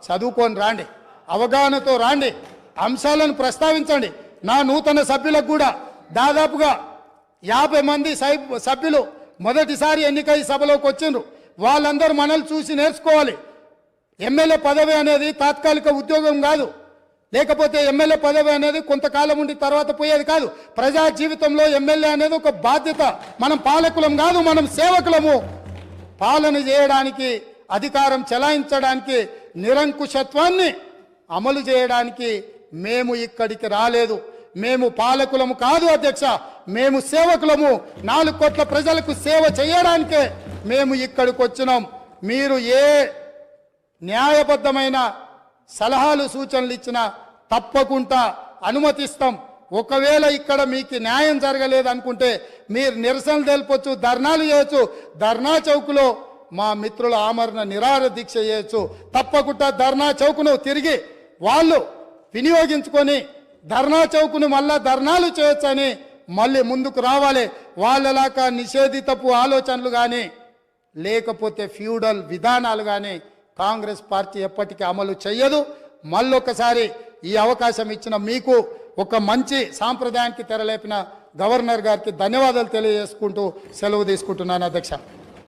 చదువుకొని రాండి, అవగాహనతో రాండి, అంశాలను ప్రస్తావించండి. నా నూతన సభ్యులకు కూడా దాదాపుగా 50 మంది సభ్యులు మొదటిసారి ఎన్నికై సభలోకి వచ్చిండ్రు. వాళ్ళందరూ మనల్ని చూసి నేర్చుకోవాలి. ఎమ్మెల్యే పదవి అనేది తాత్కాలిక ఉద్యోగం కాదు, లేకపోతే ఎమ్మెల్యే పదవి అనేది కొంతకాలం ఉండి తర్వాత పోయేది కాదు. ప్రజా జీవితంలో ఎమ్మెల్యే అనేది ఒక బాధ్యత. మనం పాలకులం కాదు, మనం సేవకులము. పాలన చేయడానికి, అధికారం చెలాయించడానికి, నిరంకుశత్వాన్ని అమలు చేయడానికి మేము ఇక్కడికి రాలేదు. మేము పాలకులము కాదు అధ్యక్ష, మేము సేవకులము. 4 కోట్ల ప్రజలకు సేవ చేయడానికే మేము ఇక్కడికి వచ్చినాం. మీరు ఏ న్యాయబద్ధమైన సలహాలు సూచనలు ఇచ్చినా తప్పకుండా అనుమతిస్తాం. ఒకవేళ ఇక్కడ మీకు న్యాయం జరగలేదు అనుకుంటే మీరు నిరసనలు తెలుపొచ్చు, ధర్నాలు చేయొచ్చు. ధర్నా చౌకులో మా మిత్రుల ఆమరణ నిరాహార దీక్ష చేయొచ్చు. తప్పకుండా ధర్నా చౌకును తిరిగి వాళ్ళు వినియోగించుకొని ధర్నా చౌకును మళ్ళా ధర్నాలు చేయొచ్చని మళ్ళీ ముందుకు రావాలి. వాళ్ళలాగా నిషేధితపు ఆలోచనలు కానీ లేకపోతే ఫ్యూడల్ విధానాలు కానీ కాంగ్రెస్ పార్టీ ఎప్పటికీ అమలు చేయదు. మళ్ళొకసారి ఈ అవకాశం ఇచ్చిన మీకు, ఒక మంచి సాంప్రదాయానికి తెరలేపిన గవర్నర్ గారికి ధన్యవాదాలు తెలియజేసుకుంటూ సెలవు తీసుకుంటున్నాను అధ్యక్ష.